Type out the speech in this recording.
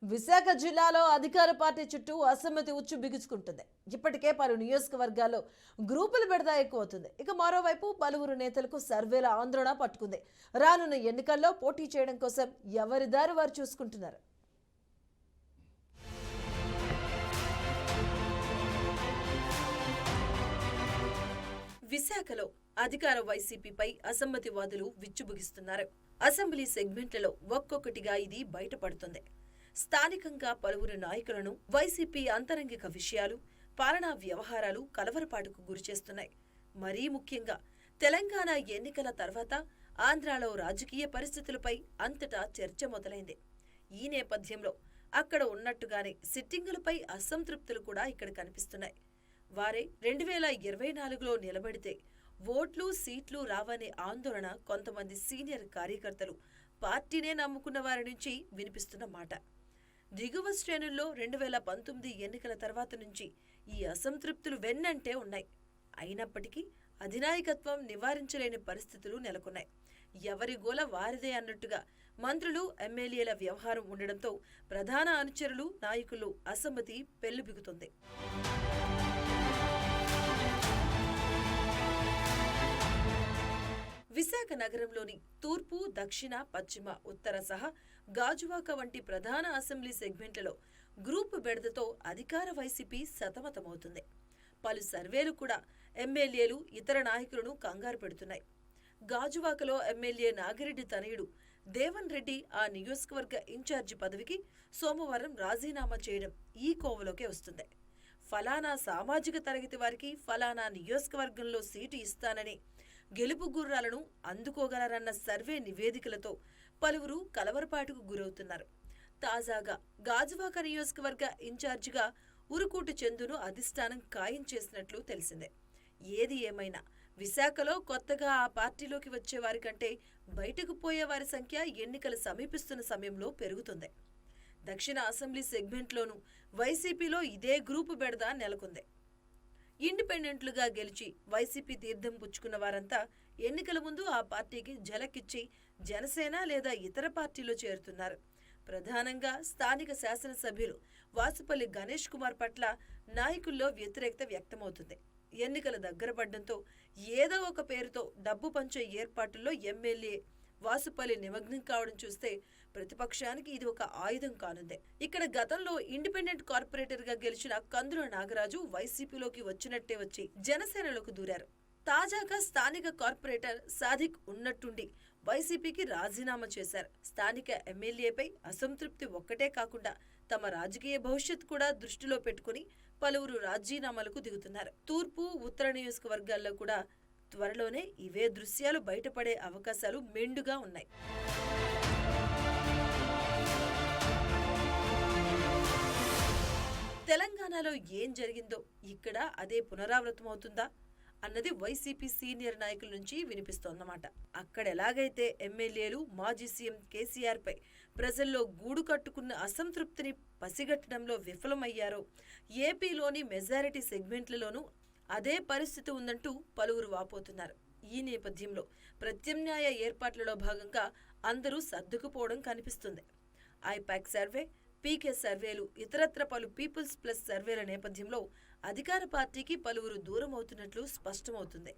విశాఖ జిల్లాలో అధికార పార్టీ చుట్టూ అసమ్మతి ఉచ్చు బిగుచుకుంటుంది. ఇప్పటికే పలు నియోజకవర్గాల్లో గ్రూపులు పెడతా ఎక్కువ అవుతుంది. ఇక మరోవైపు పలువురు నేతలకు సర్వేల ఆందోళన పట్టుకుంది. రానున్న ఎన్నికల్లో పోటీ చేయడం కోసం ఎవరి దారి వారు చూసుకుంటున్నారు. విశాఖలో అధికార వైసీపీపై అసమ్మతివాదులు విచ్చుబుగిస్తున్నారు. అసెంబ్లీ సెగ్మెంట్లలో ఒక్కొక్కటిగా ఇది బయటపడుతుంది. స్థానికంగా పలువురు నాయకులను వైసీపీ అంతరంగిక విషయాలు, పాలనా వ్యవహారాలు కలవరపాటుకు గురిచేస్తున్నాయి. మరీ ముఖ్యంగా తెలంగాణ ఎన్నికల తర్వాత ఆంధ్రాలో రాజకీయ పరిస్థితులపై అంతటా చర్చ మొదలైంది. ఈ నేపథ్యంలో అక్కడ ఉన్నట్టుగానే సిట్టింగులపై అసంతృప్తులు కూడా ఇక్కడ కనిపిస్తున్నాయి. వారే 2024లో నిలబడితే ఓట్లు, సీట్లు రావనే ఆందోళన కొంతమంది సీనియర్ కార్యకర్తలు, పార్టీనే నమ్ముకున్న వారి నుంచి వినిపిస్తున్న మాట. దిగువ శ్రేణుల్లో 2019 ఎన్నికల తర్వాత నుంచి ఈ అసంతృప్తులు వెన్నంటే ఉన్నాయి. అయినప్పటికీ అధినాయకత్వం నివారించలేని పరిస్థితులు నెలకొన్నాయి. ఎవరి గోల వారిదే అన్నట్టుగా మంత్రులు, ఎమ్మెల్యేల వ్యవహారం ఉండడంతో ప్రధాన అనుచరులు, నాయకులు అసమ్మతి పెళ్లిబిగుతుంది. విశాఖ నగరంలోని తూర్పు, దక్షిణ, పశ్చిమ, ఉత్తర సహా గాజువాక వంటి ప్రధాన అసెంబ్లీ సెగ్మెంట్లలో గ్రూపు బెడదతో అధికార వైసీపీ సతమతమవుతుంది. పలు సర్వేలు కూడా ఎమ్మెల్యేలు, ఇతర నాయకులను కంగారు పెడుతున్నాయి. గాజువాకలో ఎమ్మెల్యే నాగిరెడ్డి తనయుడు దేవన్ రెడ్డి ఆ నియోజకవర్గ ఇన్ఛార్జి పదవికి సోమవారం రాజీనామా చేయడం ఈ కోవలోకే వస్తుంది. ఫలానా సామాజిక తరగతి వారికి ఫలానా నియోజకవర్గంలో సీటు ఇస్తానని గెలుపు గుర్రాలను అందుకోగలరన్న సర్వే నివేదికలతో పలువురు కలవరపాటుకు గురవుతున్నారు. తాజాగా గాజువాక నియోజకవర్గ ఇన్ఛార్జిగా ఉరుకూటి చందును అధిష్టానం ఖాయం చేసినట్లు తెలిసిందే. ఏది ఏమైనా విశాఖలో కొత్తగా ఆ పార్టీలోకి వచ్చే వారి కంటే బయటకు పోయే వారి సంఖ్య ఎన్నికలు సమీపిస్తున్న సమయంలో పెరుగుతుంది. దక్షిణ అసెంబ్లీ సెగ్మెంట్లోనూ వైసీపీలో ఇదే గ్రూపు బెడద నెలకొంది. ఇండిపెండెంట్లుగా గెలిచి వైసీపీ తీర్థం పుచ్చుకున్న వారంతా ఎన్నికల ముందు ఆ పార్టీకి ఝలకిచ్చి జనసేన లేదా ఇతర పార్టీలో చేరుతున్నారు. ప్రధానంగా స్థానిక శాసనసభ్యులు వాసుపల్లి గణేష్ కుమార్ పట్ల నాయకుల్లో వ్యతిరేకత వ్యక్తమవుతుంది. ఎన్నికల దగ్గర పడ్డంతో ఏదో ఒక పేరుతో డబ్బు పంచే ఏర్పాటుల్లో ఎమ్మెల్యే వాసుపల్లి నిమగ్నం కావడం చూస్తే ప్రతిపక్షానికి ఇది ఒక ఆయుధం కానుంది. ఇక్కడ గతంలో ఇండిపెండెంట్ కార్పొరేటర్ గా గెలిచిన కందుల నాగరాజు వైసీపీలోకి వచ్చినట్టే వచ్చి జనసేనలోకి దూరారు. తాజాగా స్థానిక కార్పొరేటర్ సాదిక్ ఉన్నట్టుండి వైసీపీకి రాజీనామా చేశారు. స్థానిక ఎమ్మెల్యేపై అసంతృప్తి ఒక్కటే కాకుండా తమ రాజకీయ భవిష్యత్ కూడా దృష్టిలో పెట్టుకుని పలువురు రాజీనామాలకు దిగుతున్నారు. తూర్పు, ఉత్తర నియోజకవర్గాల్లో కూడా త్వరలోనే ఇవే దృశ్యాలు బయటపడే అవకాశాలు మెండుగా ఉన్నాయి. తెలంగాణలో ఏం జరిగిందో ఇక్కడ అదే పునరావృతమవుతుందా అన్నది వైసీపీ సీనియర్ నాయకుల నుంచి వినిపిస్తోందన్నమాట. అక్కడ ఎలాగైతే ఎమ్మెల్యేలు, మాజీ సీఎం కేసీఆర్ పై ప్రజల్లో గూడు కట్టుకున్న అసంతృప్తిని పసిగట్టడంలో విఫలమయ్యారో ఏపీలోని మెజారిటీ సెగ్మెంట్లలోనూ అదే పరిస్థితి ఉందంటూ పలువురు వాపోతున్నారు. ఈ నేపథ్యంలో ప్రత్యామ్నాయ ఏర్పాట్లలో భాగంగా అందరూ సర్దుకుపోవడం కనిపిస్తుంది. ఐపాక్ సర్వే, పీకే సర్వేలు, ఇతరత్ర పలు పీపుల్స్ ప్లస్ సర్వేల నేపథ్యంలో అధికార పార్టీకి పలువురు దూరం అవుతున్నట్లు స్పష్టమవుతుంది.